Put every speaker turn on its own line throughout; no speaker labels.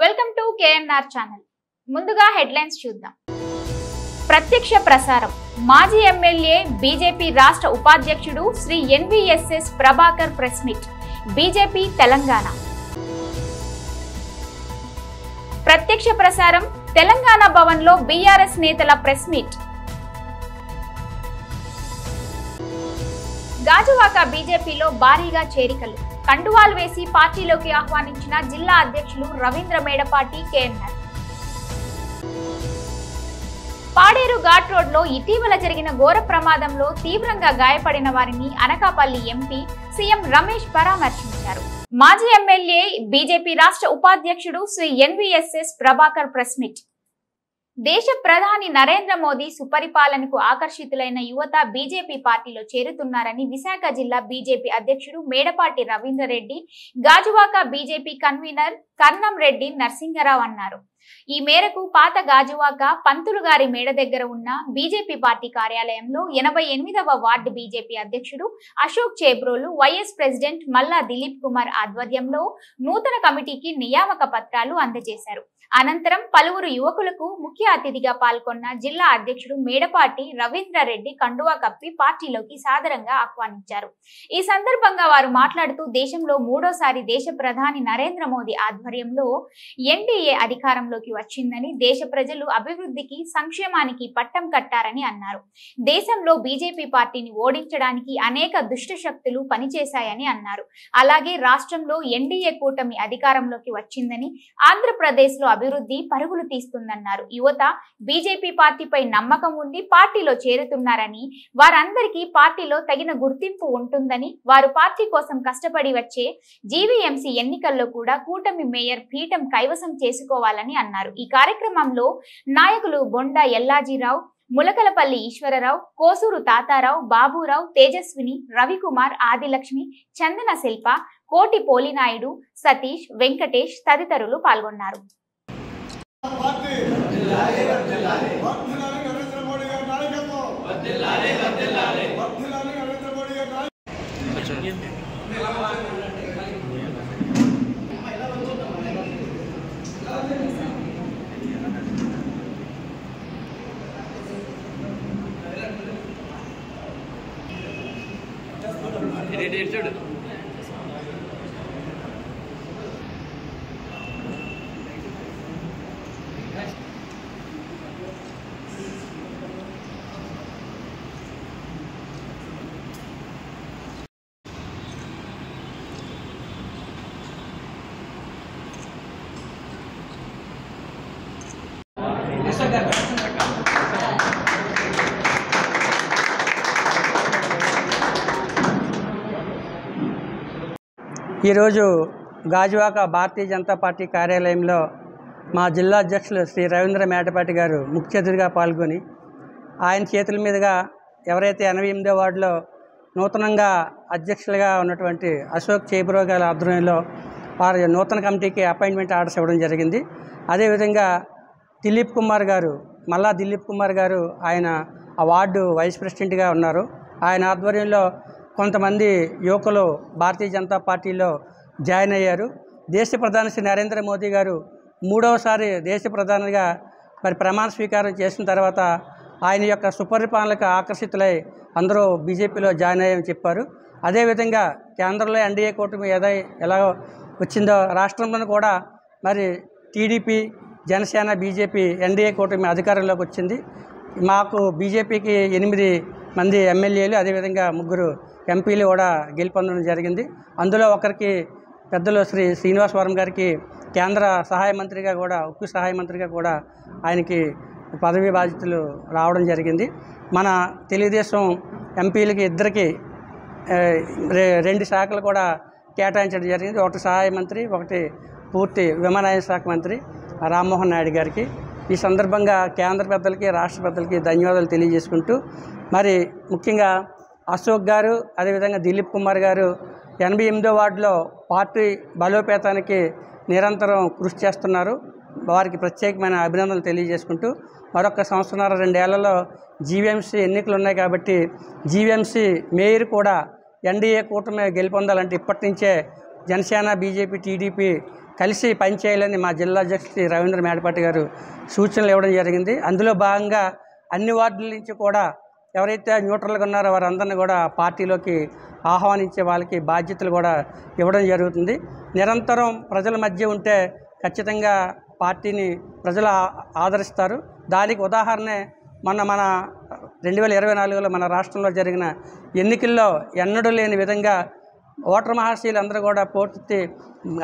Welcome to KNR channel. ముందుగా headlines చూద్దాం. ప్రత్యక్ష ప్రసారం. మాజీ ఎమ్మెల్యే బీజేపీ రాష్ట్ర ఉపాధ్యక్షుడు Shri NVSS Prabhakar press meet. BJP Telangana. ప్రత్యక్ష ప్రసారం. తెలంగాణ భవన్లో బీఆర్ఎస్ నేతల ప్రెస్ మీట్. గాజువాక బీజేపీలో భారీగా చేరికలు. కండువాలు వేసి పార్టీలోకి ఆహ్వానించిన జిల్లా అధ్యక్షులు రవీంద్ర మేడపాటి, కేఎన్ఆర్. పాడేరు ఘాట్ రోడ్ లో ఇటీవల జరిగిన ఘోర ప్రమాదంలో తీవ్రంగా గాయపడిన వారిని అనకాపల్లి ఎంపీ సీఎం రమేష్ పరామర్శించారు. మాజీ ఎమ్మెల్యే బీజేపీ రాష్ట్ర ఉపాధ్యక్షుడు Shri NVSS Prabhakar press meet. దేశ ప్రధాని నరేంద్ర మోదీ సుపరిపాలనకు ఆకర్షితులైన యువత బీజేపీ పార్టీలో చేరుతున్నారని విశాఖ జిల్లా బీజేపీ అధ్యక్షుడు మేడపాటి రవీంద్ర రెడ్డి, గాజువాక బీజేపీ కన్వీనర్ కర్ణం రెడ్డి నరసింగరావు అన్నారు. ఈ మేరకు పాత గాజువాక పంతులు గారి మేడ దగ్గర ఉన్న బీజేపీ పార్టీ కార్యాలయంలో 88వ వార్డు బీజేపీ అధ్యక్షుడు అశోక్ చేబ్రోలు, వైఎస్ ప్రెసిడెంట్ మల్లా దిలీప్ కుమార్ ఆధ్వర్యంలో నూతన కమిటీకి నియామక పత్రాలు అందజేశారు. అనంతరం పలువురు యువకులకు ముఖ్య అతిథిగా పాల్గొన్న జిల్లా అధ్యక్షుడు మేడపాటి రవీంద్ర రెడ్డి కండువా కప్పి పార్టీలోకి సాదరంగా ఆహ్వానించారు. ఈ సందర్భంగా వారు మాట్లాడుతూ దేశంలో మూడోసారి దేశ ప్రధాని నరేంద్ర మోదీ ఆధ్వర్యంలో ఎన్డీఏ అధికారంలోకి వచ్చిందని, దేశ ప్రజలు అభివృద్ధికి సంక్షేమానికి పట్టం కట్టారని అన్నారు. దేశంలో బీజేపీ పార్టీని ఓడించడానికి అనేక దుష్ట శక్తులు పనిచేశాయని అన్నారు. అలాగే రాష్ట్రంలో ఎన్డీఏ కూటమి అధికారంలోకి వచ్చిందని, ఆంధ్రప్రదేశ్ లో అభివృద్ధి పరుగులు తీస్తుందన్నారు. యువత బీజేపీ పార్టీపై నమ్మకం ఉండి పార్టీలో చేరుతున్నారని, వారందరికీ పార్టీలో తగిన గుర్తింపు ఉంటుందని, వారు పార్టీ కోసం కష్టపడి వచ్చే జీవీఎంసీ ఎన్నికల్లో కూడా కూటమి మేయర్ పీఠం కైవసం చేసుకోవాలని అన్నారు. ఈ కార్యక్రమంలో నాయకులు బొండా ఎల్లాజీరావు, ములకలపల్లి ఈశ్వరరావు, కోసూరు తాతారావు, బాబురావు, తేజస్విని, రవికుమార్, ఆదిలక్ష్మి, చందన శిల్ప, కోటి పోలినాయుడు, సతీష్, వెంకటేష్ తదితరులు పాల్గొన్నారు.
ఈరోజు గాజువాక భారతీయ జనతా పార్టీ కార్యాలయంలో మా జిల్లా అధ్యక్షులు శ్రీ రవీంద్ర మేడపాటి గారు ముఖ్య అతిథిగా పాల్గొని, ఆయన చేతుల మీదుగా ఎవరైతే 88వ వార్డులో నూతనంగా అధ్యక్షులుగా ఉన్నటువంటి అశోక్ చేబ్రో గారి ఆధ్వర్యంలో వారి నూతన కమిటీకి అపాయింట్మెంట్ ఆర్డర్స్ ఇవ్వడం జరిగింది. అదేవిధంగా దిలీప్ కుమార్ గారు, మల్లా దిలీప్ కుమార్ గారు, ఆయన ఆ వార్డు వైస్ ప్రెసిడెంట్గా ఉన్నారు. ఆయన ఆధ్వర్యంలో కొంతమంది యువకులు భారతీయ జనతా పార్టీలో జాయిన్ అయ్యారు. దేశ ప్రధాని శ్రీ నరేంద్ర మోదీ గారు మూడవసారి దేశ ప్రధానిగా ప్రమాణ స్వీకారం చేసిన తర్వాత ఆయన యొక్క సుపరిపాలనకు ఆకర్షితులై అందరూ బీజేపీలో జాయిన్ అయ్యామని చెప్పారు. అదేవిధంగా కేంద్రంలో ఎన్డీఏ కూటమి ఎలా వచ్చిందో రాష్ట్రంలో కూడా మరి టీడీపీ, జనసేన, బీజేపీ ఎన్డీఏ కూటమి అధికారంలోకి వచ్చింది. మాకు బీజేపీకి 8 మంది ఎమ్మెల్యేలు, అదేవిధంగా 3 ఎంపీలు కూడా గెలుపొందడం జరిగింది. అందులో ఒకరికి పెద్దలు శ్రీ శ్రీనివాసవరం గారికి కేంద్ర సహాయ మంత్రిగా కూడా, ఉక్కు సహాయ మంత్రిగా కూడా ఆయనకి పదవీ బాధ్యతలు రావడం జరిగింది. మన తెలుగుదేశం ఎంపీలకి ఇద్దరికి 2 శాఖలు కూడా కేటాయించడం జరిగింది. ఒకటి సహాయ మంత్రి, ఒకటి పూర్తి విమానయాన శాఖ మంత్రి రామ్మోహన్ నాయుడు గారికి. ఈ సందర్భంగా కేంద్ర పెద్దలకి, రాష్ట్ర పెద్దలకి ధన్యవాదాలు తెలియజేసుకుంటూ, మరి ముఖ్యంగా అశోక్ గారు, అదేవిధంగా దిలీప్ కుమార్ గారు 88వ వార్డులో పార్టీ బలోపేతానికి నిరంతరం కృషి చేస్తున్నారు. వారికి ప్రత్యేకమైన అభినందనలు తెలియజేసుకుంటూ, మరొక 1.5-2 ఏళ్లలో జీవీఎంసీ ఎన్నికలు ఉన్నాయి కాబట్టి జీవీఎంసీ మేయర్ కూడా ఎన్డీఏ కూటమి గెలుపొందాలంటే ఇప్పటి నుంచే జనసేన, బీజేపీ, టీడీపీ కలిసి పనిచేయాలని మా జిల్లా అధ్యక్షుడు శ్రీ రవీంద్ర మేడపాటి గారు సూచనలు ఇవ్వడం జరిగింది. అందులో భాగంగా అన్ని వార్డుల నుంచి కూడా ఎవరైతే న్యూట్రల్గా ఉన్నారో వారందరినీ కూడా పార్టీలోకి ఆహ్వానించే వాళ్ళకి బాధ్యతలు కూడా ఇవ్వడం జరుగుతుంది. నిరంతరం ప్రజల మధ్య ఉంటే ఖచ్చితంగా పార్టీని ప్రజలు ఆదరిస్తారు. దానికి ఉదాహరణే మన 2024లో మన రాష్ట్రంలో జరిగిన ఎన్నికల్లో ఎన్నడూ లేని విధంగా ఓటర్ మహాశీలు అందరూ కూడా పూర్తి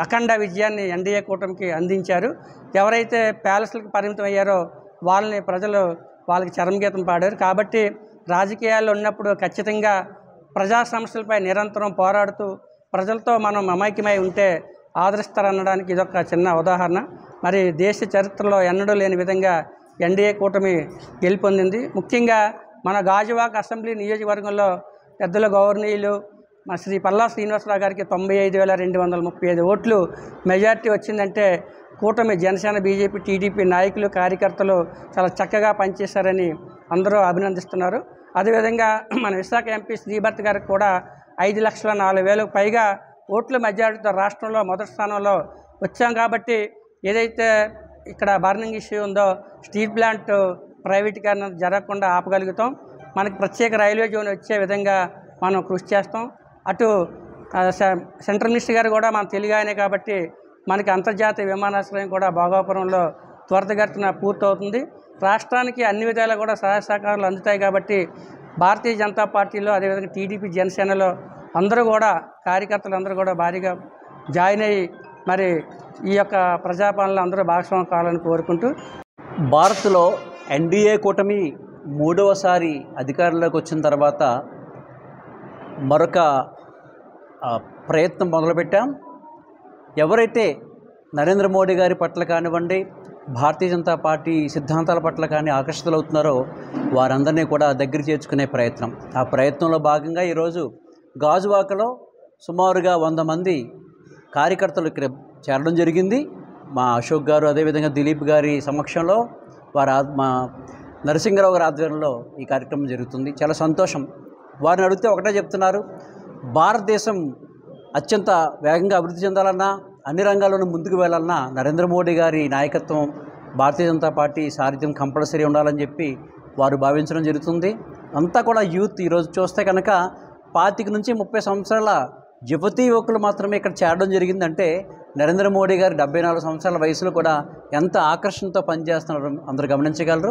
అఖండ విజయాన్ని ఎన్డీఏ కూటమికి అందించారు. ఎవరైతే ప్యాలెస్లకు పరిమితం అయ్యారో వాళ్ళని ప్రజలు వాళ్ళకి చరమగీతం పాడారు. కాబట్టి రాజకీయాల్లో ఉన్నప్పుడు ఖచ్చితంగా ప్రజా సమస్యలపై నిరంతరం పోరాడుతూ ప్రజలతో మనం మమైక్యమై ఉంటే ఆదరిస్తారనడానికి ఇదొక చిన్న ఉదాహరణ. మరి దేశ చరిత్రలో ఎన్నడూ లేని విధంగా ఎన్డీఏ కూటమి గెలుపొందింది. ముఖ్యంగా మన గాజువాక అసెంబ్లీ నియోజకవర్గంలో పెద్దల గౌరవనీయులు మా శ్రీ పల్లా శ్రీనివాసరావు గారికి 95,235 ఓట్లు మెజార్టీ వచ్చిందంటే కూటమి జనసేన, బీజేపీ, టీడీపీ నాయకులు, కార్యకర్తలు చాలా చక్కగా పనిచేశారని అందరూ అభినందిస్తున్నారు. అదేవిధంగా మన విశాఖ ఎంపీ శ్రీభర్త్ గారికి కూడా 5,04,000 పైగా ఓట్ల మెజారిటీతో రాష్ట్రంలో మొదటి స్థానంలో వచ్చాం. కాబట్టి ఏదైతే ఇక్కడ బర్నింగ్ ఇష్యూ ఉందో స్టీల్ ప్లాంట్ ప్రైవేటీకరణ జరగకుండా ఆపగలుగుతాం. మనకి ప్రత్యేక రైల్వే జోన్ వచ్చే విధంగా మనం కృషి చేస్తాం. అటు సెంట్రల్ మినిస్టర్ గారు కూడా మన తెలుగు ఆయనే కాబట్టి మనకి అంతర్జాతీయ విమానాశ్రయం కూడా భోగాపురంలో త్వరితగతిన పూర్తవుతుంది. రాష్ట్రానికి అన్ని విధాలా కూడా సహాయ సహకారాలు అందుతాయి. కాబట్టి భారతీయ జనతా పార్టీలో అదేవిధంగా టీడీపీ, జనసేనలో అందరూ కూడా కార్యకర్తలు అందరూ కూడా భారీగా జాయిన్ అయ్యి మరి ఈ యొక్క ప్రజాపాలనలో అందరూ భాగస్వామ్యం కావాలని కోరుకుంటూ
భారత్లో ఎన్డీఏ కూటమి మూడవసారి అధికారంలోకి వచ్చిన తర్వాత మరొక ప్రయత్నం మొదలుపెట్టాం. ఎవరైతే నరేంద్ర మోడీ గారి పట్ల కానివ్వండి, భారతీయ జనతా పార్టీ సిద్ధాంతాల పట్ల కానీ ఆకర్షితులవుతున్నారో వారందరినీ కూడా దగ్గర చేర్చుకునే ప్రయత్నం. ఆ ప్రయత్నంలో భాగంగా ఈరోజు గాజువాకలో సుమారుగా 100 మంది కార్యకర్తలు ఇక్కడ చేరడం జరిగింది. మా అశోక్ గారు అదేవిధంగా దిలీప్ గారి సమక్షంలో మా నరసింహరావు గారి ఆధ్వర్యంలో ఈ కార్యక్రమం జరుగుతుంది. చాలా సంతోషం. వారిని అడిగితే ఒకటే చెప్తున్నారు, భారతదేశం అత్యంత వేగంగా అభివృద్ధి చెందాలన్నా, అన్ని రంగాల్లోనూ ముందుకు వెళ్ళాలన్నా నరేంద్ర మోడీ గారి నాయకత్వం, భారతీయ జనతా పార్టీ సారథ్యం కంపల్సరీ ఉండాలని చెప్పి వారు భావించడం జరుగుతుంది. అంతా కూడా యూత్ ఈరోజు చూస్తే కనుక 25 నుంచి 30 సంవత్సరాల యువతీ యువకులు మాత్రమే ఇక్కడ చేరడం జరిగిందంటే నరేంద్ర మోడీ గారి 74 సంవత్సరాల వయసులో కూడా ఎంత ఆకర్షణతో పనిచేస్తున్నారో అందరూ గమనించగలరు.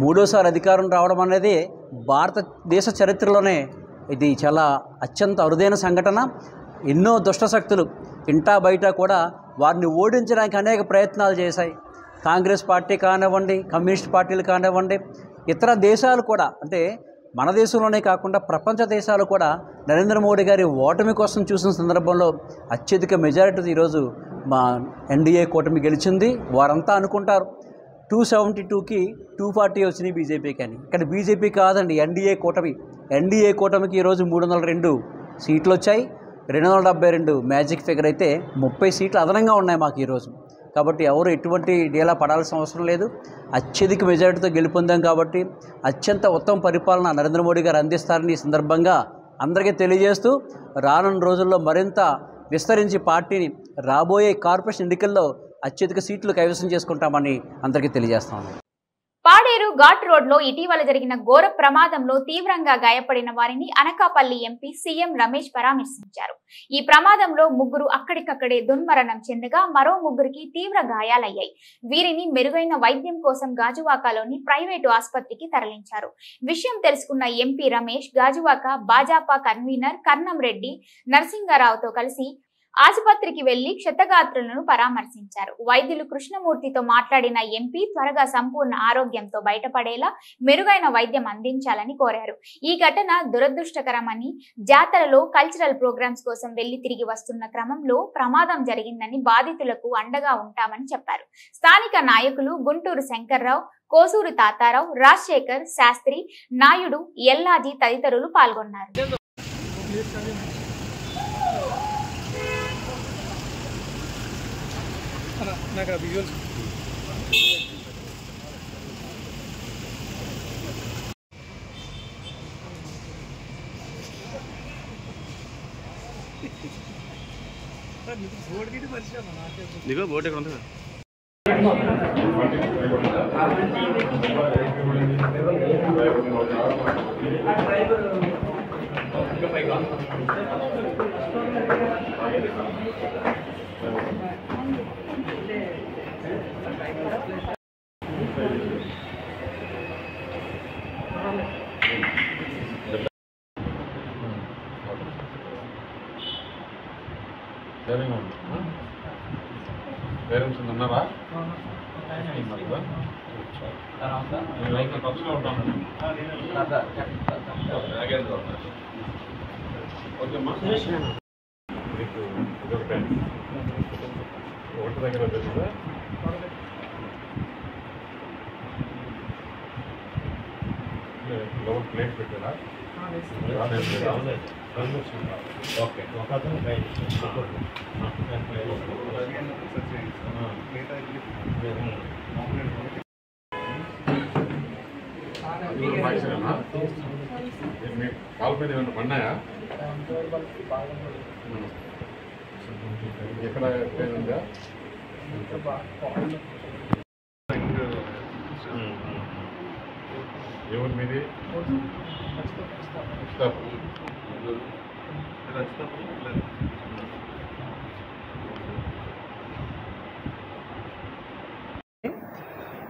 మూడోసారి అధికారం రావడం అనేది భారతదేశ చరిత్రలోనే ఇది చాలా అత్యంత అరుదైన సంఘటన. ఎన్నో దుష్టశక్తులు ఇంటా బయట కూడా వారిని ఓడించడానికి అనేక ప్రయత్నాలు చేశాయి. కాంగ్రెస్ పార్టీ కానివ్వండి, కమ్యూనిస్ట్ పార్టీలు కానివ్వండి, ఇతర దేశాలు కూడా, అంటే మన దేశంలోనే కాకుండా ప్రపంచ దేశాలు కూడా నరేంద్ర మోడీ గారి ఓటమి కోసం చూసిన సందర్భంలో అత్యధిక మెజారిటీ ఈరోజు మా ఎన్డీఏ కూటమి గెలిచింది. వారంతా అనుకుంటారు 272కి 240 వచ్చినాయి బీజేపీకి అని. ఇక్కడ బీజేపీ కాదండి, ఎన్డీఏ కూటమికి ఈరోజు 302 సీట్లు వచ్చాయి. 272 మ్యాజిక్ ఫిగర్ అయితే 30 సీట్లు అదనంగా ఉన్నాయి మాకు ఈరోజు. కాబట్టి ఎవరు ఎటువంటి డీలా పడాల్సిన అవసరం లేదు. అత్యధిక మెజారిటీతో గెలుపొందాం కాబట్టి అత్యంత ఉత్తమ పరిపాలన నరేంద్ర మోడీ గారు అందిస్తారని ఈ సందర్భంగా అందరికీ తెలియజేస్తూ రానున్న రోజుల్లో మరింత విస్తరించి పార్టీని రాబోయే కార్పొరేషన్ ఎన్నికల్లో అత్యధిక సీట్లు కైవసం చేసుకుంటామని అందరికీ తెలియజేస్తాను.
పాడేరు ఘాట్ రోడ్లో ఇటీవల జరిగిన ఘోర ప్రమాదంలో తీవ్రంగా గాయపడిన వారిని అనకాపల్లి ఎంపీ సీఎం రమేష్ పరామర్శించారు. ఈ ప్రమాదంలో 3 అక్కడికక్కడే దుర్మరణం చెందగా మరో 3కి తీవ్ర గాయాలయ్యాయి. వీరిని మెరుగైన వైద్యం కోసం గాజువాకలోని ప్రైవేటు ఆసుపత్రికి తరలించారు. విషయం తెలుసుకున్న ఎంపీ రమేష్ గాజువాక భాజపా కన్వీనర్ కర్ణం రెడ్డి నరసింగారావుతో కలిసి ఆసుపత్రికి వెళ్లి క్షతగాత్రులను పరామర్శించారు. వైద్యులు కృష్ణమూర్తితో మాట్లాడిన ఎంపీ త్వరగా సంపూర్ణ ఆరోగ్యంతో బయటపడేలా మెరుగైన వైద్యం అందించాలని కోరారు. ఈ ఘటన దురదృష్టకరమని, జాతరలో కల్చరల్ ప్రోగ్రామ్స్ కోసం వెళ్లి తిరిగి వస్తున్న క్రమంలో ప్రమాదం జరిగిందని, బాధితులకు అండగా ఉంటామని చెప్పారు. స్థానిక నాయకులు గుంటూరు శంకర్రావు, కోసూరు తాతారావు, రాజశేఖర్, శాస్త్రి, నాయుడు, ఎల్లాజీ తదితరులు పాల్గొన్నారు.
దిగో బోట్ ఎక్కడ ఉంది పేరెంట్స్ ఉన్నారా ఓకేమ్మా మీకు ఒకటి దగ్గర తెలుసుదా లోపల ప్లేట్ పెట్టారా ఓకే ఒక అతను కాలు మీద ఏమన్నా పడినాయా ఎక్కడ ఉందా ఎవరు మీది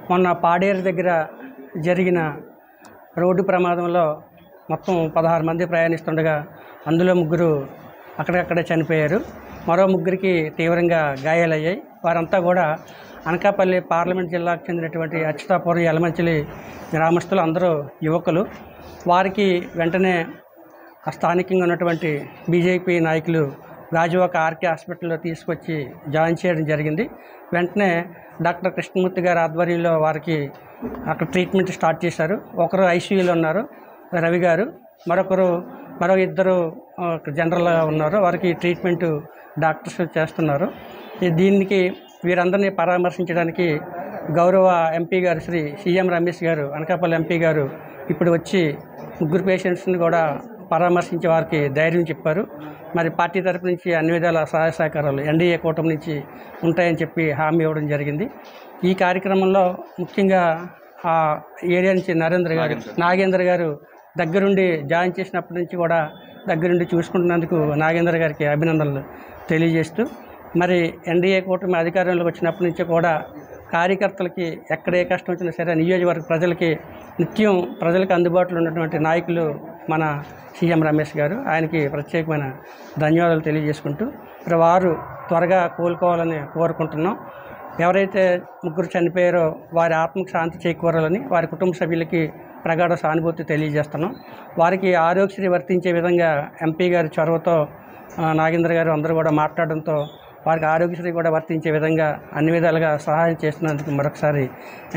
మొన్న పాడేరు దగ్గర జరిగిన రోడ్డు ప్రమాదంలో మొత్తం 16 మంది ప్రయాణిస్తుండగా అందులో 3 అక్కడక్కడే చనిపోయారు. మరో 3కి తీవ్రంగా గాయాలయ్యాయి. వారంతా కూడా అనకాపల్లి పార్లమెంట్ జిల్లాకు చెందినటువంటి అచ్యుతాపురం యలమంచిలి గ్రామస్తులు, అందరూ యువకులు. వారికి వెంటనే స్థానికంగా ఉన్నటువంటి బీజేపీ నాయకులు గాజువాక ఆర్కే హాస్పిటల్లో తీసుకొచ్చి జాయిన్ చేయడం జరిగింది. వెంటనే డాక్టర్ కృష్ణమూర్తి గారి ఆధ్వర్యంలో వారికి అక్కడ ట్రీట్మెంట్ స్టార్ట్ చేశారు. ఒకరు ఐసీయూలో ఉన్నారు, రవి గారు. మరో 2 జనరల్గా ఉన్నారు. వారికి ట్రీట్మెంట్ డాక్టర్స్ చేస్తున్నారు. దీనికి వీరందరినీ పరామర్శించడానికి గౌరవ ఎంపీ గారు శ్రీ సీఎం రమేష్ గారు, అనకాపల్లి ఎంపీ గారు ఇప్పుడు వచ్చి 3 పేషెంట్స్ని కూడా పరామర్శించి వారికి ధైర్యం చెప్పారు. మరి పార్టీ తరపు నుంచి అన్ని విధాల సహాయ సహకారాలు ఎన్డీఏ కూటమి నుంచి ఉంటాయని చెప్పి హామీ ఇవ్వడం జరిగింది. ఈ కార్యక్రమంలో ముఖ్యంగా ఆ ఏరియా నుంచి నాగేంద్ర గారు దగ్గరుండి జాయిన్ చేసినప్పటి నుంచి కూడా దగ్గరుండి చూసుకుంటున్నందుకు నాగేంద్ర గారికి అభినందనలు తెలియజేస్తూ, మరి ఎన్డీఏ కూటమి అధికారంలోకి వచ్చినప్పటి నుంచి కూడా కార్యకర్తలకి ఎక్కడ ఏ కష్టం వచ్చినా సరే నియోజకవర్గ ప్రజలకి నిత్యం ప్రజలకు అందుబాటులో ఉన్నటువంటి నాయకులు మన సీఎం రమేష్ గారు. ఆయనకి ప్రత్యేకమైన ధన్యవాదాలు తెలియజేసుకుంటూ మరి వారు త్వరగా కోలుకోవాలని కోరుకుంటున్నాం. ఎవరైతే 3 చనిపోయారో వారి ఆత్మకు శాంతి చేకూరాలని వారి కుటుంబ సభ్యులకి ప్రగాఢ సానుభూతి తెలియజేస్తున్నాం. వారికి ఆరోగ్యశ్రీ వర్తించే విధంగా ఎంపీ గారి చొరవతో నాగేంద్ర గారు అందరూ కూడా మాట్లాడడంతో వారికి ఆరోగ్యశ్రీ కూడా వర్తించే విధంగా అన్ని విధాలుగా సహాయం చేస్తున్నందుకు మరొకసారి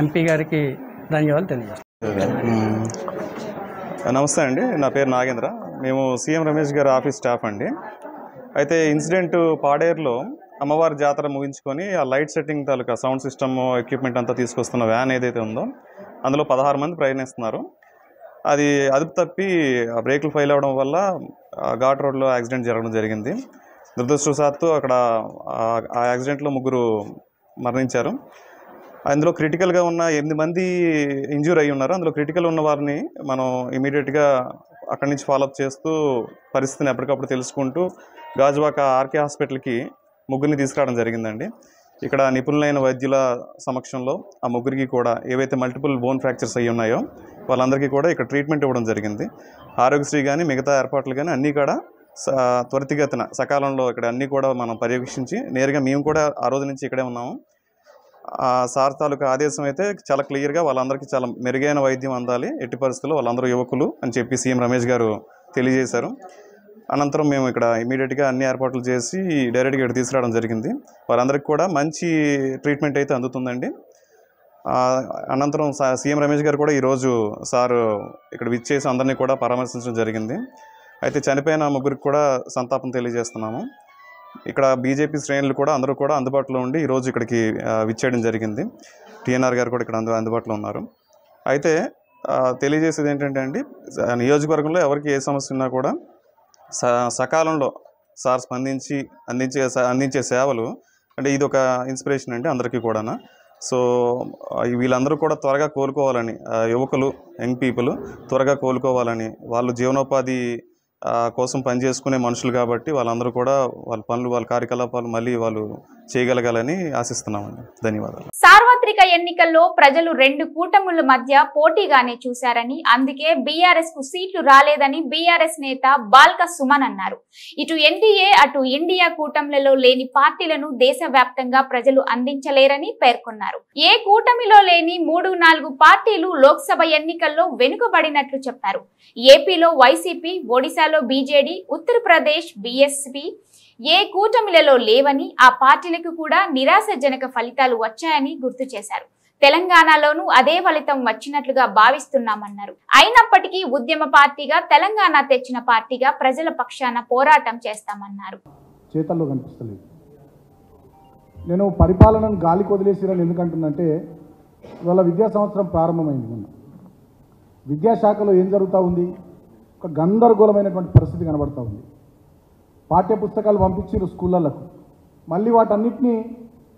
ఎంపీ గారికి ధన్యవాదాలు తెలియజేస్తాం.
నమస్తే అండి, నా పేరు నాగేంద్ర. మేము సీఎం రమేష్ గారి ఆఫీస్ స్టాఫ్ అండి. అయితే ఇన్సిడెంట్ పాడేరులో అమ్మవారి జాతర ముగించుకొని ఆ లైట్ సెట్టింగ్ తాలూకా సౌండ్ సిస్టమ్ ఎక్విప్మెంట్ అంతా తీసుకొస్తున్న వ్యాన్ ఏదైతే ఉందో అందులో 16 మంది ప్రయాణిస్తున్నారు. అది అదుపు తప్పి బ్రేకులు ఫెయిల్ అవ్వడం వల్ల ఘాట్ రోడ్లో యాక్సిడెంట్ జరగడం జరిగింది. దురదృష్టవశాత్తు అక్కడ ఆ యాక్సిడెంట్లో 3 మరణించారు. అందులో క్రిటికల్గా ఉన్న 8 మంది ఇంజ్యూర్ అయ్యి ఉన్నారు. అందులో క్రిటికల్ ఉన్న వారిని మనం ఇమీడియట్గా అక్కడి నుంచి ఫాలోఅప్ చేస్తూ పరిస్థితిని ఎప్పటికప్పుడు తెలుసుకుంటూ గాజువాక ఆర్కే హాస్పిటల్కి 3ని తీసుకురావడం జరిగిందండి. ఇక్కడ నిపుణులైన వైద్యుల సమక్షంలో ఆ 3కి కూడా ఏవైతే మల్టిపుల్ బోన్ ఫ్రాక్చర్స్ అయ్యి ఉన్నాయో వాళ్ళందరికీ కూడా ఇక్కడ ట్రీట్మెంట్ ఇవ్వడం జరిగింది. ఆరోగ్యశ్రీ కానీ మిగతా ఏర్పాట్లు కానీ అన్నీ కూడా త్వరితగతిన సకాలంలో ఇక్కడ అన్నీ కూడా మనం పర్యవేక్షించి నేరుగా మేము కూడా ఆ రోజు నుంచి ఇక్కడే ఉన్నాము. సార్ తాలూకా ఆదేశం అయితే చాలా క్లియర్గా వాళ్ళందరికీ చాలా మెరుగైన వైద్యం అందాలి, ఎట్టి పరిస్థితుల్లో వాళ్ళందరూ యువకులు అని చెప్పి సీఎం రమేష్ గారు తెలియజేశారు. అనంతరం మేము ఇక్కడ ఇమీడియట్గా అన్ని ఏర్పాట్లు చేసి డైరెక్ట్గా ఇక్కడ తీసుకురావడం జరిగింది. వారందరికీ కూడా మంచి ట్రీట్మెంట్ అయితే అందుతుందండి. అనంతరం సీఎం రమేష్ గారు కూడా ఈరోజు సార్ ఇక్కడ విచ్చేసి అందరినీ కూడా పరామర్శించడం జరిగింది. అయితే చనిపోయిన 3కి కూడా సంతాపం తెలియజేస్తున్నాము. ఇక్కడ బీజేపీ శ్రేణులు కూడా అందరూ కూడా అందుబాటులో ఉండి ఈరోజు ఇక్కడికి విచ్చేయడం జరిగింది. టీఎన్ఆర్ గారు కూడా ఇక్కడ అందుబాటులో ఉన్నారు. అయితే తెలియజేసేది ఏంటంటే అండి, నియోజకవర్గంలో ఎవరికి ఏ సమస్య ఉన్నా కూడా సకాలంలో సార్ స్పందించి అందించే సేవలు అంటే ఇది ఒక ఇన్స్పిరేషన్ అంటే అందరికీ కూడా. సో వీళ్ళందరూ కూడా త్వరగా కోలుకోవాలని, యువకులు, యంగ్ పీపుల్ త్వరగా కోలుకోవాలని, వాళ్ళు జీవనోపాధి కోసం పనిచేసుకునే మనుషులు కాబట్టి వాళ్ళందరూ కూడా వాళ్ళ పనులు, వాళ్ళ కార్యకలాపాలు మళ్ళీ వాళ్ళు చేయగలగాలని ఆశిస్తున్నామండి. ధన్యవాదాలు.
సార్వత్రిక ఎన్నికల్లో ప్రజలు 2 కూటముల మధ్య పోటీగానే చూశారని, అందుకే బీఆర్ఎస్ కు సీట్లు రాలేదని బీఆర్ఎస్ నేత బాల్క సుమన్ అన్నారు. ఇటు ఎన్డీఏ అటు ఇండియా కూటమిలలో లేని పార్టీలను దేశవ్యాప్తంగా ప్రజలు అందించలేరని పేర్కొన్నారు. ఏ కూటమిలో లేని 3-4 పార్టీలు లోక్సభ ఎన్నికల్లో వెనుకబడినట్లు చెప్పారు. ఏపీలో వైసీపీ, ఒడిశాలో బీజేడీ, ఉత్తరప్రదేశ్ బీఎస్పీ ఏ కూటమిలలో లేవని, ఆ పార్టీలకు కూడా నిరాశజనక ఫలితాలు వచ్చాయని గుర్తు చేశారు. తెలంగాణలోనూ అదే ఫలితం వచ్చినట్లుగా భావిస్తున్నామన్నారు. అయినప్పటికీ ఉద్యమ పార్టీగా, తెలంగాణ తెచ్చిన పార్టీగా ప్రజల పక్షాన పోరాటం చేస్తామన్నారు.
చేతల్లో కనిపిస్తలేదు. నేను పరిపాలనను గాలికి వదిలేసిరని ఎందుకంటున్నంటే, ఇవాళ విద్యా సంవత్సరం ప్రారంభమైంది. మొన్న విద్యాశాఖలో ఏం జరుగుతూ ఉంది? ఒక గందరగోళమైనటువంటి పరిస్థితి కనబడతా ఉంది. పాఠ్య పుస్తకాలు పంపించారు స్కూళ్ళకు, మళ్ళీ వాటన్నిటినీ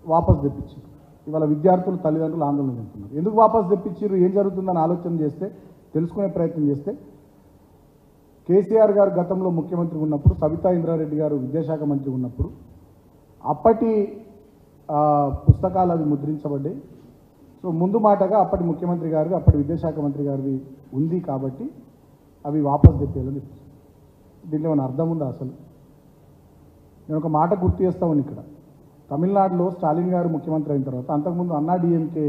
వాపసు తెప్పించారు. ఇవాళ విద్యార్థులు, తల్లిదండ్రులు ఆందోళన చెందుతున్నారు. ఎందుకు వాపసు తెప్పించారు, ఏం జరుగుతుందని ఆలోచన చేస్తే, తెలుసుకునే ప్రయత్నం చేస్తే, కేసీఆర్ గారు గతంలో ముఖ్యమంత్రి ఉన్నప్పుడు, సబితా ఇంద్రారెడ్డి గారు విద్యాశాఖ మంత్రి ఉన్నప్పుడు అప్పటి పుస్తకాలు అవి ముద్రించబడ్డాయి. సో ముందు మాటగా అప్పటి ముఖ్యమంత్రి గారిది, అప్పటి విద్యాశాఖ మంత్రి గారిది ఉంది కాబట్టి అవి వాపసు తెప్పేయాలని చెప్తారు. దీంట్లో ఏమైనా అర్థం ఉందా అసలు? నేను ఒక మాట గుర్తు చేస్తా ఉన్నాను. ఇక్కడ తమిళనాడులో స్టాలిన్ గారు ముఖ్యమంత్రి అయిన తర్వాత, అంతకుముందు అన్నా డిఎంకే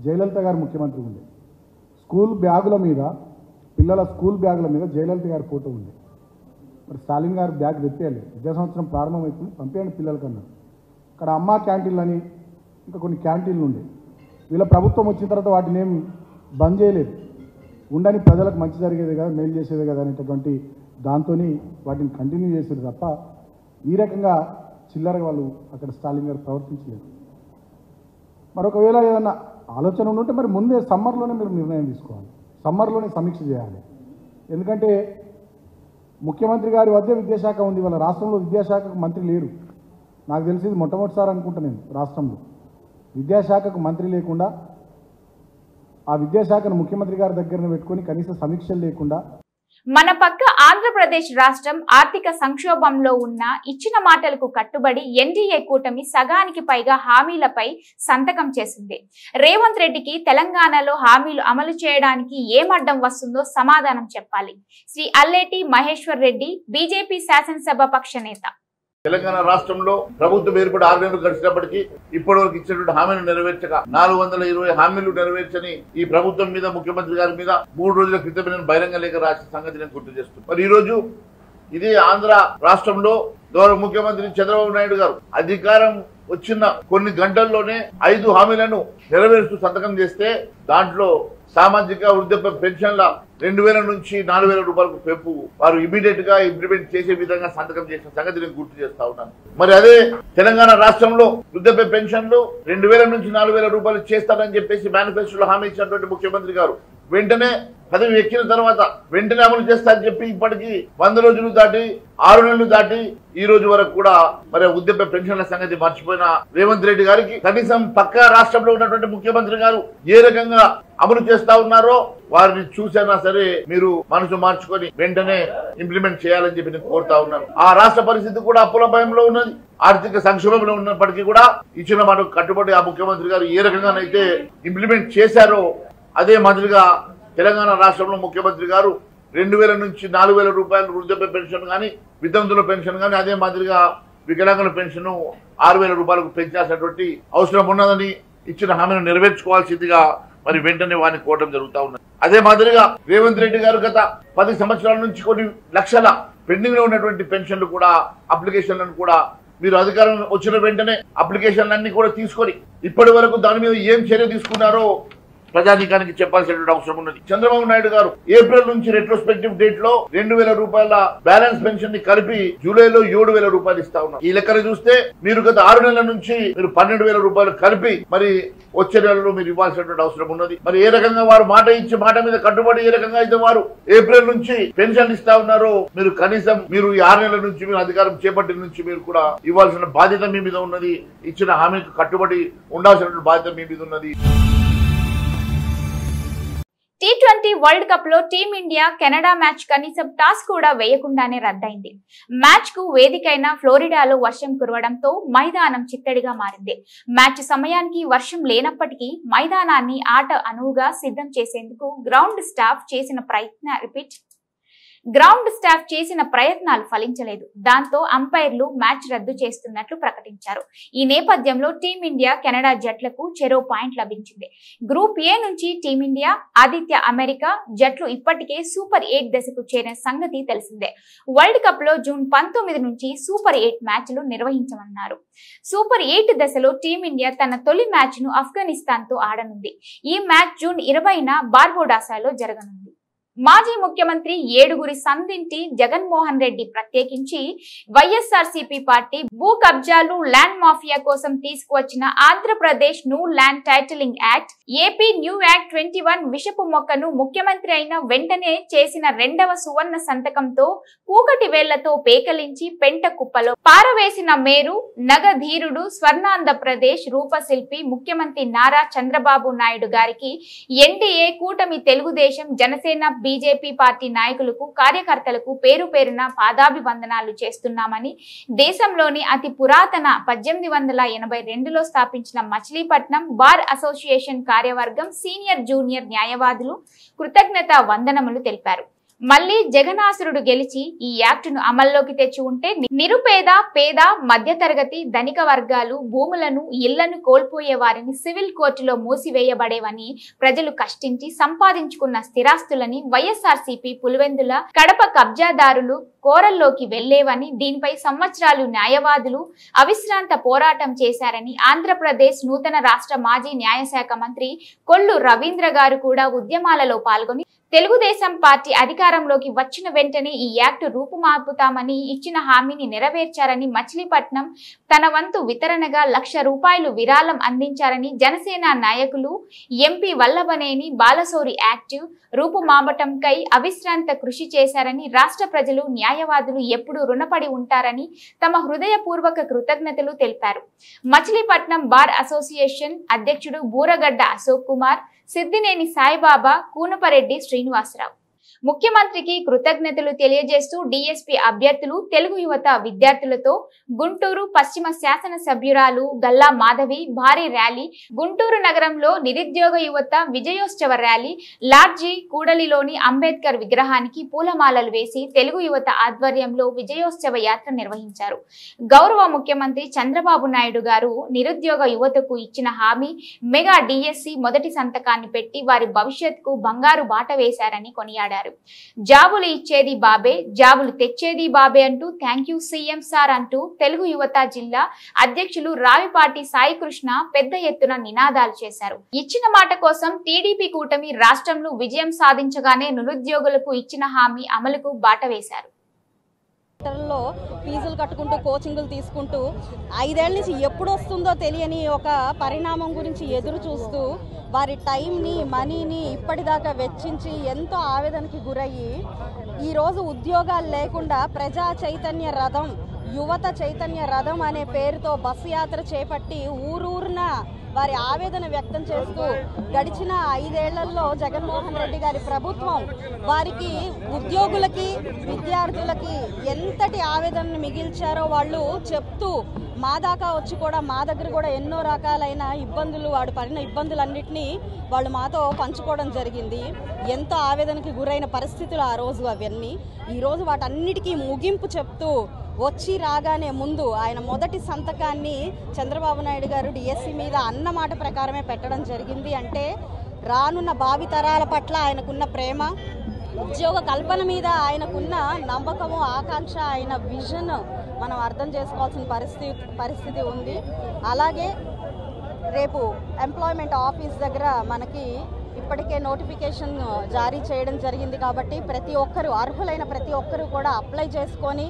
జయలలిత గారు ముఖ్యమంత్రి ఉండే, స్కూల్ బ్యాగుల మీద, పిల్లల స్కూల్ బ్యాగుల మీద జయలలిత గారి ఫోటో ఉంది. మరి స్టాలిన్ గారు బ్యాగ్ తెప్పేయాలి, విద్యా సంవత్సరం ప్రారంభమవుతుంది, పంపేయండి పిల్లలకన్నా. ఇక్కడ అమ్మా క్యాంటీన్లు అని ఇంకా కొన్ని క్యాంటీన్లు ఉండే, వీళ్ళ ప్రభుత్వం వచ్చిన తర్వాత వాటిని ఏం బంద్ చేయలేదు. ఉండని ప్రజలకు మంచి జరిగేది కదా, మేలు చేసేది కదా అనేటటువంటి దాంతో వాటిని కంటిన్యూ చేసేది తప్ప ఈ రకంగా చిల్లరగా వాళ్ళు అక్కడ స్టాలిన్ గారు ప్రవర్తించలేదు. మరొకవేళ ఏదైనా ఆలోచన ఉంటే మరి ముందే సమ్మర్లోనే మీరు నిర్ణయం తీసుకోవాలి, సమ్మర్లోనే సమీక్ష చేయాలి. ఎందుకంటే ముఖ్యమంత్రి గారి వద్ద విద్యాశాఖ ఉంది, వాళ్ళ రాష్ట్రంలో విద్యాశాఖకు మంత్రి లేరు. నాకు తెలిసింది మొట్టమొదటిసారి అనుకుంటా నేను రాష్ట్రంలో విద్యాశాఖకు మంత్రి లేకుండా, ఆ విద్యాశాఖను ముఖ్యమంత్రి గారి దగ్గర పెట్టుకొని కనీస సమీక్షలు లేకుండా.
మన పక్క ఆంధ్రప్రదేశ్ రాష్ట్రం ఆర్థిక సంక్షోభంలో ఉన్న ఇచ్చిన మాటలకు కట్టుబడి ఎన్డీఏ కూటమి సగానికి పైగా హామీలపై సంతకం చేసింది. రేవంత్ రెడ్డికి తెలంగాణలో హామీలు అమలు చేయడానికి ఏం అడ్డం వస్తుందో సమాధానం చెప్పాలి. శ్రీ అల్లేటి మహేశ్వర్ రెడ్డి, బీజేపీ శాసనసభ పక్ష నేత.
తెలంగాణ రాష్ట్రంలో ప్రభుత్వం ఏర్పడి 6 నెలలు గడిచినప్పటికీ ఇప్పటివరకు ఇచ్చినటువంటి హామీలు నెరవేర్చక 420 హామీలు నెరవేర్చని ఈ ప్రభుత్వం మీద, ముఖ్యమంత్రి గారి మీద 3 రోజుల క్రితం నేను బహిరంగ లేఖ రాసిన సంగతి నేను గుర్తు చేస్తున్నాను. మరి ఈ రోజు ఇది ఆంధ్ర రాష్ట్రంలో గౌరవ ముఖ్యమంత్రి చంద్రబాబు నాయుడు గారు అధికారం వచ్చిన కొన్ని గంటల్లోనే 5 హామీలను నెరవేరుస్తూ సంతకం చేస్తే, దాంట్లో సామాజిక వృద్ధాప్య పెన్షన్ల 2000 నుంచి 4000 రూపాయలకు పెంపు వారు ఇమీడియట్ గా ఇంప్లిమెంట్ చేసే విధంగా సంతకం చేసిన సంగతి నేను గుర్తు చేస్తా ఉన్నాను. మరి అదే తెలంగాణ రాష్ట్రంలో వృద్ధాప్య పెన్షన్లు 2000 నుంచి 4000 రూపాయలు చేస్తారని చెప్పేసి మేనిఫెస్టోలో హామీ ఇచ్చినటువంటి ముఖ్యమంత్రి గారు వెంటనే పదవి ఎక్కిన తర్వాత వెంటనే అమలు చేస్తారని చెప్పి ఇప్పటికీ 100 రోజులు దాటి 6 నెలలు దాటి ఈ రోజు వరకు కూడా మరి వృద్ధాప్య పెన్షన్ల సంగతి మర్చిపోయిన రేవంత్ రెడ్డి గారికి కనీసం పక్క రాష్ట్రంలో ఉన్నటువంటి ముఖ్యమంత్రి గారు ఏ రకంగా అమలు చేస్తా ఉన్నారో వారిని చూసైనా సరే మీరు మనసు మార్చుకొని వెంటనే ఇంప్లిమెంట్ చేయాలని చెప్పి నేను కోరుతా ఉన్నాను. ఆ రాష్ట్ర పరిస్థితి కూడా అప్పుల భయంలో ఉన్నది, ఆర్థిక సంక్షోభంలో ఉన్నప్పటికీ కూడా ఇచ్చిన మాట కట్టుబడి ఆ ముఖ్యమంత్రి గారు ఏ రకంగానైతే ఇంప్లిమెంట్ చేశారో అదే మాదిరిగా తెలంగాణ రాష్ట్రంలో ముఖ్యమంత్రి గారు 2000 నుంచి 4000 రూపాయలు వృద్ధాప్య పెన్షన్ కానీ, వితంతుల పెన్షన్ కానీ, అదే మాదిరిగా వికలాంగుల పెన్షన్ 6000 రూపాయలకు పెంచాల్సినటువంటి అవసరం ఉన్నదని ఇచ్చిన హామీని నెరవేర్చుకోవాల్సిందిగా మరి వెంటనే వారిని కోరడం జరుగుతూ ఉన్నది. అదే మాదిరిగా రేవంత్ రెడ్డి గారు గత 10 సంవత్సరాల నుంచి కొన్ని లక్షల పెండింగ్ లో ఉన్నటువంటి పెన్షన్లు కూడా, అప్లికేషన్లను కూడా మీరు అధికారం వచ్చిన వెంటనే అప్లికేషన్లన్నీ కూడా తీసుకొని ఇప్పటి వరకు దాని మీద ఏం చర్య తీసుకున్నారో ప్రజానీకానికి చెప్పాల్సినటువంటి అవసరం ఉన్నది. చంద్రబాబు నాయుడు గారు ఏప్రిల్ నుంచి రెట్రోస్పెక్టివ్ డేట్ లో 2,000 రూపాయల బ్యాలెన్స్ పెన్షన్ ని కలిపి జూలైలో 7,000 రూపాయలు ఇస్తా ఉన్నారు. ఈ లెక్కన చూస్తే మీరు గత 6 నెలల నుంచి మీరు 12,000 రూపాయలు కలిపి మరి వచ్చే నెలలో మీరు ఇవ్వాల్సినటువంటి అవసరం ఉన్నది. మరి ఏ రకంగా వారు మాట ఇచ్చి మాట మీద కట్టుబడి ఏ రకంగా అయితే వారు ఏప్రిల్ నుంచి పెన్షన్ ఇస్తా ఉన్నారో మీరు కనీసం మీరు ఈ 6 నెలల నుంచి మీరు అధికారం చేపట్టిన నుంచి మీరు కూడా ఇవ్వాల్సిన బాధ్యత మీ మీద ఉన్నది. ఇచ్చిన హామీకి కట్టుబడి ఉండాల్సిన బాధ్యత మీ మీద ఉన్నది.
T20 వరల్డ్ కప్ లో టీమిండియా కెనడా మ్యాచ్ కనీసం టాస్ కూడా వేయకుండానే రద్దయింది. మ్యాచ్ కు వేదికైన ఫ్లోరిడాలో వర్షం కురవడంతో మైదానం చిత్తడిగా మారింది. మ్యాచ్ సమయానికి వర్షం లేనప్పటికీ మైదానాన్ని ఆట అనువుగా సిద్ధం చేసేందుకు గ్రౌండ్ స్టాఫ్ చేసిన ప్రయత్నాలు ఫలించలేదు. దాంతో అంపైర్లు మ్యాచ్ రద్దు చేస్తున్నట్లు ప్రకటించారు. ఈ నేపథ్యంలో టీమిండియా కెనడా జట్లకు చెరో పాయింట్ లభించింది. గ్రూప్ ఏ నుంచి టీమిండియా, ఆతిథ్య అమెరికా జట్లు ఇప్పటికే సూపర్ 8 దశకు చేరిన సంగతి తెలిసిందే. వరల్డ్ కప్ లో జూన్ 19 నుంచి సూపర్ 8 మ్యాచ్లు నిర్వహించమన్నారు. సూపర్ 8 దశలో టీమిండియా తన తొలి మ్యాచ్ ను ఆఫ్ఘనిస్తాన్ తో ఆడనుంది. ఈ మ్యాచ్ జూన్ 20న బార్బోడాసాలో జరగనుంది. మాజీ ముఖ్యమంత్రి ఏడుగురి సందింటి జగన్మోహన్ రెడ్డి ప్రత్యేకించి వైఎస్ఆర్సీపీ పార్టీ భూ కబ్జాలు, ల్యాండ్ మాఫియా కోసం తీసుకువచ్చిన Andhra Pradesh new land titling act, AP new act 21 విషపు మొక్కను ముఖ్యమంత్రి అయిన వెంటనే చేసిన 2వ సువర్ణ సంతకంతో కూకటి వేళ్లతో పేకలించి పెంట కుప్పలో పారవేసిన మేరు నగధీరుడు స్వర్ణాంధ్రప్రదేశ్ రూపశిల్పి ముఖ్యమంత్రి నారా చంద్రబాబు నాయుడు గారికి ఎన్డీఏ కూటమి తెలుగుదేశం జనసేన బీజేపీ పార్టీ నాయకులకు, కార్యకర్తలకు పేరు పేరున పాదాభివందనాలు చేస్తున్నామని దేశంలోని అతి పురాతన 1882లో స్థాపించిన మచిలీపట్నం బార్ అసోసియేషన్ కార్యవర్గం సీనియర్ జూనియర్ న్యాయవాదులు కృతజ్ఞతా వందనములు తెలిపారు. మళ్లీ జగనాసురుడు గెలిచి ఈ యాక్టును అమల్లోకి తెచ్చి ఉంటే నిరుపేద, పేద, మధ్యతరగతి, ధనిక వర్గాలు భూములను, ఇళ్లను కోల్పోయే వారిని సివిల్ కోర్టులో మూసివేయబడేవని, ప్రజలు కష్టించి సంపాదించుకున్న స్థిరాస్తులని వైఎస్ఆర్సీపీ పులివెందుల, కడప కబ్జాదారులు కోరల్లోకి వెళ్లేవని, దీనిపై సంవత్సరాలు న్యాయవాదులు అవిశ్రాంత పోరాటం చేశారని ఆంధ్రప్రదేశ్ నూతన రాష్ట్ర మాజీ న్యాయశాఖ మంత్రి కొల్లు రవీంద్ర గారు కూడా ఉద్యమాలలో పాల్గొని తెలుగుదేశం పార్టీ అధికారంలోకి వచ్చిన వెంటనే ఈ యాక్ట్ రూపుమాపుతామని ఇచ్చిన హామీని నెరవేర్చారని, మచిలీపట్నం తన వంతు వితరణగా 1,00,000 రూపాయలు విరాళం అందించారని, జనసేన నాయకులు ఎంపీ వల్లభనేని బాలసోరి యాక్ట్ రూపుమాపటంకై అవిశ్రాంత కృషి చేశారని, రాష్ట్ర ప్రజలు, న్యాయవాదులు ఎప్పుడూ రుణపడి ఉంటారని తమ హృదయపూర్వక కృతజ్ఞతలు తెలిపారు. మచిలీపట్నం బార్ అసోసియేషన్ అధ్యక్షుడు బూరగడ్డ అశోక్ కుమార్, సిద్దినేని సాయిబాబా, కూనపరెడ్డి శ్రీనివాసరావు ముఖ్యమంత్రికి కృతజ్ఞతలు తెలియజేస్తూ డీఎస్పీ అభ్యర్థులు, తెలుగు యువత విద్యార్థులతో గుంటూరు పశ్చిమ శాసన సభ్యురాలు గల్లా మాధవి భారీ ర్యాలీ, గుంటూరు నగరంలో నిరుద్యోగ యువత విజయోత్సవ ర్యాలీ, లార్జీ కూడలిలోని అంబేద్కర్ విగ్రహానికి పూలమాలలు వేసి తెలుగు యువత ఆధ్వర్యంలో విజయోత్సవ యాత్ర నిర్వహించారు. గౌరవ ముఖ్యమంత్రి చంద్రబాబు నాయుడు గారు నిరుద్యోగ యువతకు ఇచ్చిన హామీ మెగా డిఎస్సి మొదటి సంతకాన్ని పెట్టి వారి భవిష్యత్తుకు బంగారు బాట వేశారని కొనియాడారు. జాబులు ఇచ్చేది బాబే, జాబులు తెచ్చేది బాబే అంటూ థ్యాంక్ యూ సీఎం సార్ అంటూ తెలుగు యువత జిల్లా అధ్యక్షులు రావిపాటి సాయి కృష్ణ పెద్ద ఎత్తున నినాదాలు చేశారు. ఇచ్చిన మాట కోసం టీడీపీ కూటమి రాష్ట్రంలో విజయం సాధించగానే నిరుద్యోగులకు ఇచ్చిన హామీ అమలుకు బాట వేశారు.
లో ఫీజులు కట్టుకుంటూ కోచింగ్లు తీసుకుంటూ 5 ఏళ్ల నుంచి ఎప్పుడు వస్తుందో తెలియని ఒక పరిణామం గురించి ఎదురు చూస్తూ వారి టైంని, మనీని ఇప్పటిదాకా వెచ్చించి ఎంతో ఆవేదనకి గురయ్యి ఈరోజు ఉద్యోగాలు లేకుండా ప్రజా చైతన్య రథం, యువత చైతన్య రథం అనే పేరుతో బస్సు యాత్ర చేపట్టి ఊరూరున వారి ఆవేదన వ్యక్తం చేస్తూ గడిచిన 5 ఏళ్లలో జగన్మోహన్ రెడ్డి గారి ప్రభుత్వం వారికి, ఉద్యోగులకి, విద్యార్థులకి ఎంతటి ఆవేదనను మిగిల్చారో వాళ్ళు చెప్తూ మా దాకా వచ్చి కూడా మా దగ్గర కూడా ఎన్నో రకాలైన ఇబ్బందులు, వాడు పడిన ఇబ్బందులన్నింటినీ వాళ్ళు మాతో పంచుకోవడం జరిగింది. ఎంతో ఆవేదనకి గురైన పరిస్థితులు ఆ రోజు అవన్నీ. ఈరోజు వాటన్నిటికీ ముగింపు చెప్తూ వచ్చి రాగానే ముందు ఆయన మొదటి సంతకాన్ని చంద్రబాబు నాయుడు గారు డిఎస్సి మీద అన్న మాట ప్రకారమే పెట్టడం జరిగింది. అంటే రానున్న భావితరాల పట్ల ఆయనకున్న ప్రేమ, ఉద్యోగ కల్పన మీద ఆయనకున్న నమ్మకము, ఆకాంక్ష, ఆయన విజన్ మనం అర్థం చేసుకోవాల్సిన పరిస్థితి ఉంది. అలాగే రేపు ఎంప్లాయ్మెంట్ ఆఫీస్ దగ్గర మనకి ఇప్పటికే నోటిఫికేషన్ జారీ చేయడం జరిగింది కాబట్టి ప్రతి ఒక్కరు అర్హులైన ప్రతి ఒక్కరు కూడా అప్లై చేసుకొని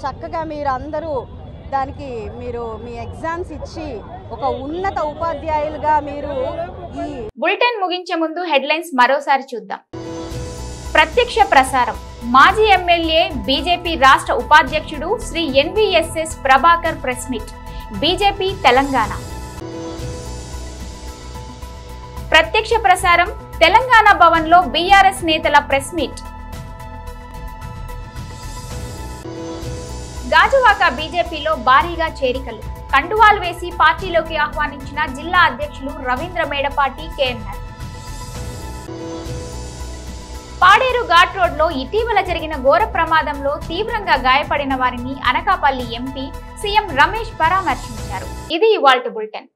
చక్కగా మీరు అందరూ దానికి మీరు మీ ఎగ్జామ్స్ ఇచ్చి ఒక ఉన్నత ఉపాధ్యాయులుగా మీరు ఈ
బులెటిన్ ముగించే ముందు హెడ్లైన్స్ మరోసారి చూద్దాం. ప్రత్యక్ష ప్రసారం. మాజీ ఎమ్మెల్యే బీజేపీ రాష్ట్ర ఉపాధ్యక్షుడు Shri NVSS Prabhakar press meet. BJP Telangana. ప్రత్యక్ష ప్రసారం. తెలంగాణ భవన్ లో బీఆర్ఎస్ నేతల ప్రెస్ మీట్. గాజువాక బీజేపీలో భారీగా చేరికలు. కండువాలు వేసి పార్టీలోకి ఆహ్వానించిన జిల్లా అధ్యక్షులు రవీంద్ర మేడపాటి, కేఎన్ఆర్. పాడేరు ఘాట్ రోడ్ లో ఇటీవల జరిగిన ఘోర ప్రమాదంలో తీవ్రంగా గాయపడిన వారిని అనకాపల్లి ఎంపీ సీఎం రమేష్ పరామర్శించారు. ఇది ఇవాల్టి బులెటిన్.